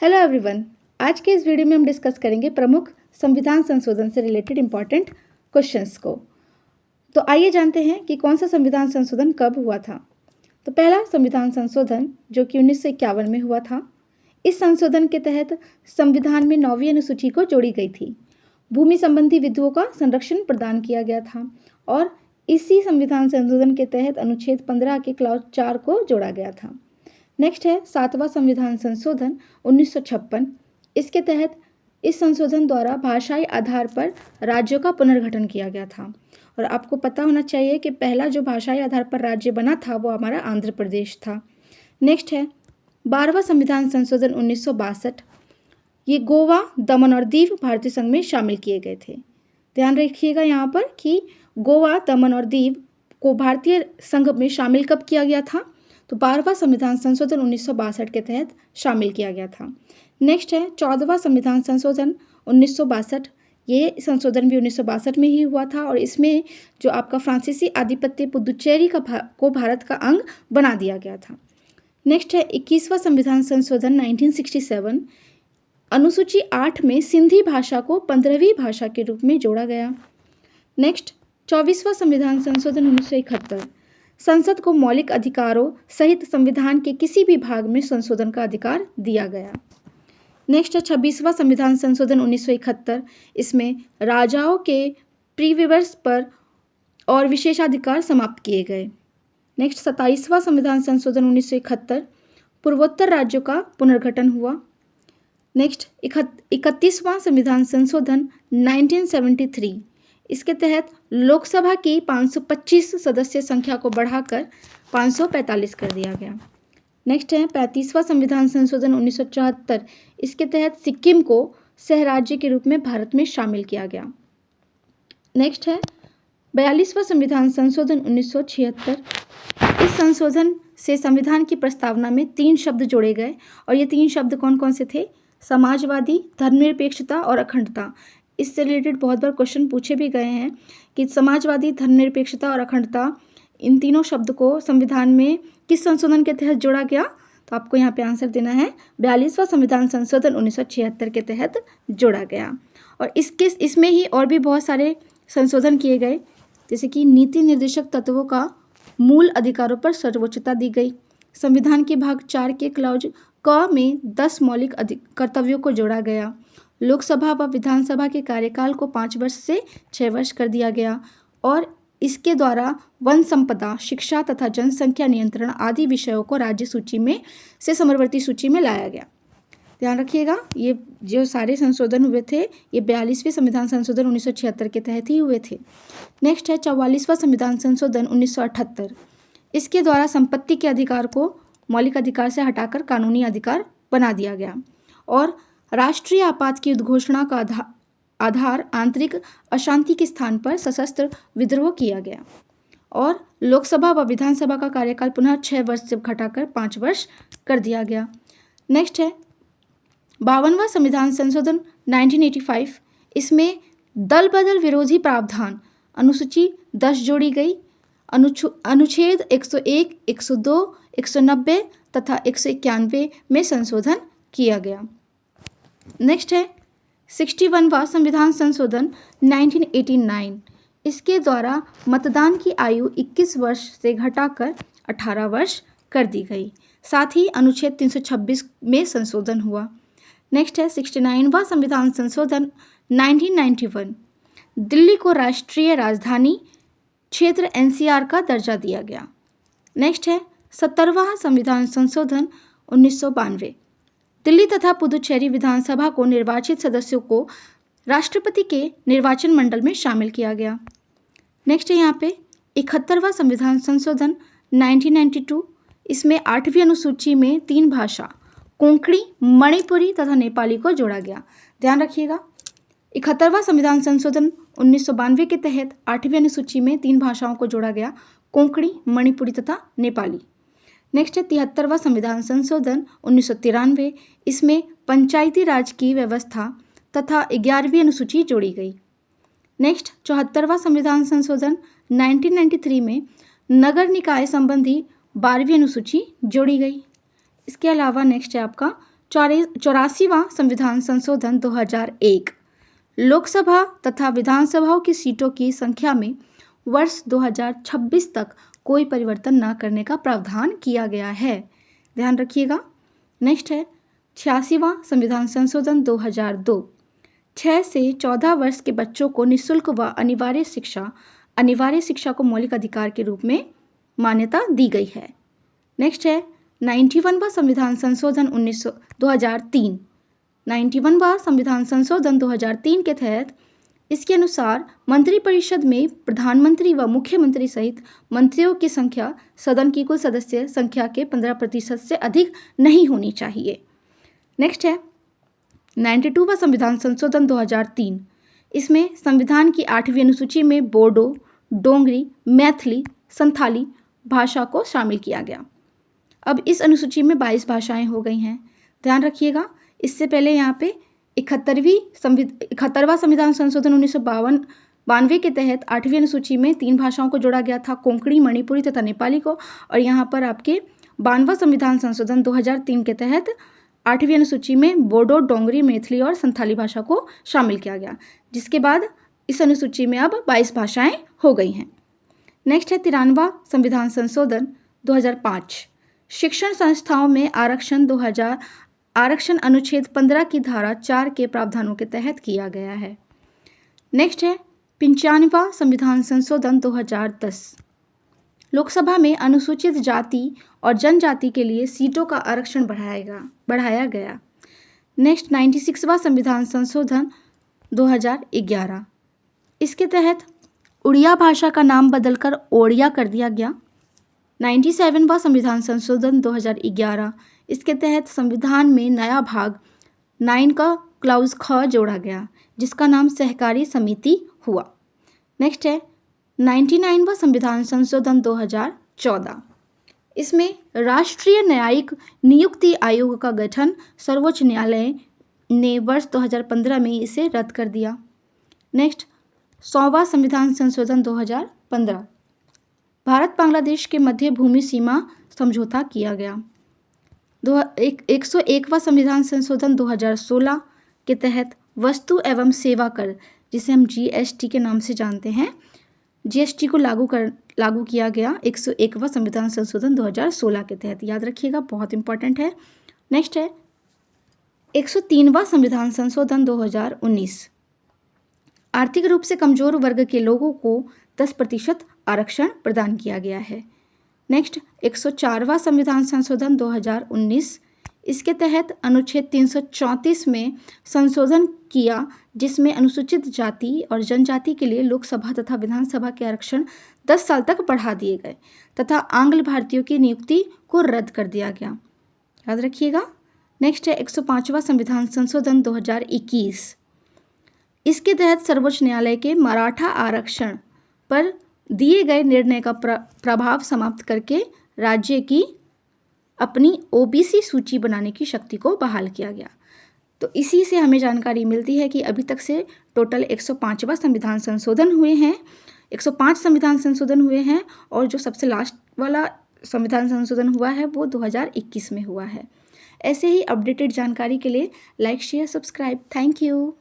Hello everyone. आज के इस वीडियो में हम डिस्कस करेंगे प्रमुख संविधान संशोधन से रिलेटेड इम्पॉर्टेंट क्वेश्चंस को। तो आइए जानते हैं कि कौन सा संविधान संशोधन कब हुआ था। तो पहला संविधान संशोधन जो कि 1951 में हुआ था। इस संशोधन के तहत संविधान में 9वीं अनुसूची को जोड़ी गई थी। भूमि संबंधी विधियों का संरक्षण प्रदान किया गया था और इसी संविधान संशोधन के तहत अनुच्छेद 15 के क्लॉज 4 को जोड़ा गया था। नेक्स्ट है 7वां संविधान संशोधन 1956। इसके तहत इस संशोधन द्वारा भाषाई आधार पर राज्यों का पुनर्गठन किया गया था। और आपको पता होना चाहिए कि पहला जो भाषाई आधार पर राज्य बना था वो हमारा आंध्र प्रदेश था। नेक्स्ट है 12वां संविधान संशोधन 1962। ये गोवा, दमन और दीव भारतीय संघ में शामिल किए गए थे। ध्यान रखिएगा यहाँ पर कि गोवा, दमन और दीव को भारतीय संघ में शामिल कब किया गया था। तो 12वां संविधान संशोधन 1962 के तहत शामिल किया गया था। नेक्स्ट है 14वां संविधान संशोधन 1962। ये संशोधन भी 1962 में ही हुआ था और इसमें जो आपका फ्रांसीसी आधिपत्य पुदुचेरी को भारत का अंग बना दिया गया था। नेक्स्ट है 21वां संविधान संशोधन 1967। अनुसूची 8 में सिंधी भाषा को 15वीं भाषा के रूप में जोड़ा गया। नेक्स्ट 24वां संविधान संशोधन 1971। संसद को मौलिक अधिकारों सहित संविधान के किसी भी भाग में संशोधन का अधिकार दिया गया। नेक्स्ट है 26वां संविधान संशोधन 1971। इसमें राजाओं के प्रीविवर्स पर और विशेषाधिकार समाप्त किए गए। नेक्स्ट 27वां संविधान संशोधन 1971। पूर्वोत्तर राज्यों का पुनर्गठन हुआ। नेक्स्ट 31वां संविधान संशोधन 1973। इसके तहत लोकसभा की 525 सदस्य संख्या को बढ़ाकर 545 कर दिया गया। नेक्स्ट है 35वां संविधान संशोधन 1974। इसके तहत सिक्किम को सह राज्य के रूप में भारत में शामिल किया गया। नेक्स्ट है 42वां संविधान संशोधन 1976। इस संशोधन से संविधान की प्रस्तावना में 3 शब्द जोड़े गए और ये 3 शब्द कौन कौन से थे? समाजवादी, धर्मनिरपेक्षता और अखंडता। इससे रिलेटेड बहुत बार क्वेश्चन पूछे भी गए हैं कि समाजवादी, धर्मनिरपेक्षता और अखंडता, इन तीनों शब्द को संविधान में किस संशोधन के तहत जोड़ा गया? तो आपको यहाँ पे आंसर देना है 42वां संविधान संशोधन 1976 के तहत जोड़ा गया। और इसमें ही और भी बहुत सारे संशोधन किए गए, जैसे कि नीति निर्देशक तत्वों का मूल अधिकारों पर सर्वोच्चता दी गई। संविधान के भाग 4 के क्लॉज क में 10 मौलिक कर्तव्यों को जोड़ा गया। लोकसभा व विधानसभा के कार्यकाल को 5 वर्ष से 6 वर्ष कर दिया गया और इसके द्वारा वन संपदा, शिक्षा तथा जनसंख्या नियंत्रण आदि विषयों को राज्य सूची में से समवर्ती सूची में लाया गया। ध्यान रखिएगा, ये जो सारे संशोधन हुए थे ये 42वें संविधान संशोधन 1976 के तहत ही हुए थे। नेक्स्ट है 44वां संविधान संशोधन 1978। इसके द्वारा संपत्ति के अधिकार को मौलिक अधिकार से हटाकर कानूनी अधिकार बना दिया गया और राष्ट्रीय आपात की उद्घोषणा का आधार आंतरिक अशांति के स्थान पर सशस्त्र विद्रोह किया गया और लोकसभा व विधानसभा का कार्यकाल पुनः 6 वर्ष से घटाकर 5 वर्ष कर दिया गया। नेक्स्ट है 52वां संविधान संशोधन 1985। इसमें दल बदल विरोधी प्रावधान अनुसूची 10 जोड़ी गई। अनुच्छेद 101, 102, 190 तथा 191 में संशोधन किया गया। नेक्स्ट है 61वां संविधान संशोधन 1989। इसके द्वारा मतदान की आयु 21 वर्ष से घटाकर 18 वर्ष कर दी गई। साथ ही अनुच्छेद 326 में संशोधन हुआ। नेक्स्ट है 69वां संविधान संशोधन 1991। दिल्ली को राष्ट्रीय राजधानी क्षेत्र NCR का दर्जा दिया गया। नेक्स्ट है 70वां संविधान संशोधन 1992। दिल्ली तथा पुदुचेरी विधानसभा को निर्वाचित सदस्यों को राष्ट्रपति के निर्वाचन मंडल में शामिल किया गया। नेक्स्ट है यहाँ पे 71वां संविधान संशोधन 1992। इसमें 8वीं अनुसूची में 3 भाषा कोंकणी, मणिपुरी तथा नेपाली को जोड़ा गया। ध्यान रखिएगा, 71वां संविधान संशोधन 1992 के तहत 8वीं अनुसूची में 3 भाषाओं को जोड़ा गया, कोंकणी, मणिपुरी तथा नेपाली। नेक्स्ट है 73वां संविधान संशोधन 1993। इसमें पंचायती राज की व्यवस्था तथा 11वीं अनुसूची जोड़ी गई। नेक्स्ट 74वां संविधान संशोधन 1993 में नगर निकाय संबंधी 12वीं अनुसूची जोड़ी गई। इसके अलावा नेक्स्ट है आपका 84वां संविधान संशोधन 2001 लोकसभा तथा विधानसभाओं की सीटों की संख्या में वर्ष 2026 तक कोई परिवर्तन न करने का प्रावधान किया गया है। ध्यान रखिएगा। नेक्स्ट है 86वां संविधान संशोधन 2002 6 से 14 वर्ष के बच्चों को निःशुल्क व अनिवार्य शिक्षा को मौलिक अधिकार के रूप में मान्यता दी गई है। नेक्स्ट है 91वां संविधान संशोधन 2003 91वां संविधान संशोधन 2003 के तहत इसके अनुसार मंत्रिपरिषद में प्रधानमंत्री व मुख्यमंत्री सहित मंत्रियों की संख्या सदन की कुल सदस्य संख्या के 15% से अधिक नहीं होनी चाहिए। नेक्स्ट है 92वां संविधान संशोधन 2003 इसमें संविधान की 8वीं अनुसूची में बोडो, डोंगरी, मैथिली, संथाली भाषा को शामिल किया गया। अब इस अनुसूची में 22 भाषाएं हो गई हैं। ध्यान रखिएगा। इससे पहले यहाँ पे 71वां संविधान संशोधन 1992 के तहत 8वीं अनुसूची में 3 भाषाओं को जोड़ा गया था, कोंकणी, मणिपुरी तथा नेपाली को। और यहाँ पर आपके 92वां संविधान संशोधन 2003 के तहत 8वीं अनुसूची में बोडो, डोंगरी, मैथिली और संथाली भाषा को शामिल किया गया, जिसके बाद इस अनुसूची में अब 22 भाषाएं हो गई हैं। नेक्स्ट है 93वां संविधान संशोधन 2005 शिक्षण संस्थाओं में आरक्षण अनुच्छेद 15 की धारा 4 के प्रावधानों के तहत किया गया है। नेक्स्ट है 95वां संविधान संशोधन 2010 लोकसभा में अनुसूचित जाति और जनजाति के लिए सीटों का आरक्षण बढ़ाया गया। नेक्स्ट 96वां संविधान संशोधन 2011 इसके तहत उड़िया भाषा का नाम बदलकर ओड़िया कर दिया गया। 97वां संविधान संशोधन 2011 इसके तहत संविधान में नया भाग 9 का क्लाउज ख जोड़ा गया, जिसका नाम सहकारी समिति हुआ। नेक्स्ट है 99वां संविधान संशोधन 2014 इसमें राष्ट्रीय न्यायिक नियुक्ति आयोग का गठन सर्वोच्च न्यायालय ने वर्ष 2015 में इसे रद्द कर दिया। नेक्स्ट 100वां संविधान संशोधन 2015 भारत बांग्लादेश के मध्य भूमि सीमा समझौता किया गया। 101वां संविधान संशोधन 2016 के तहत वस्तु एवं सेवा कर, जिसे हम जीएसटी के नाम से जानते हैं, जीएसटी को लागू किया गया 101वां संविधान संशोधन 2016 के तहत। याद रखिएगा, बहुत इंपॉर्टेंट है। नेक्स्ट है 103वां संविधान संशोधन 2019 आर्थिक रूप से कमजोर वर्ग के लोगों को 10% आरक्षण प्रदान किया गया है। नेक्स्ट 104वां संविधान संशोधन 2019 इसके तहत अनुच्छेद 334 में संशोधन किया, जिसमें अनुसूचित जाति और जनजाति के लिए लोकसभा तथा विधानसभा के आरक्षण 10 साल तक बढ़ा दिए गए तथा आंग्ल भारतीयों की नियुक्ति को रद्द कर दिया गया। याद रखिएगा। नेक्स्ट है 105वां संविधान संशोधन 2021 इसके तहत सर्वोच्च न्यायालय के मराठा आरक्षण पर दिए गए निर्णय का प्रभाव समाप्त करके राज्य की अपनी ओबीसी सूची बनाने की शक्ति को बहाल किया गया। तो इसी से हमें जानकारी मिलती है कि अभी तक से टोटल 105वां संविधान संशोधन हुए हैं, 105 संविधान संशोधन हुए हैं और जो सबसे लास्ट वाला संविधान संशोधन हुआ है वो 2021 में हुआ है। ऐसे ही अपडेटेड जानकारी के लिए like, share, subscribe. Thank you.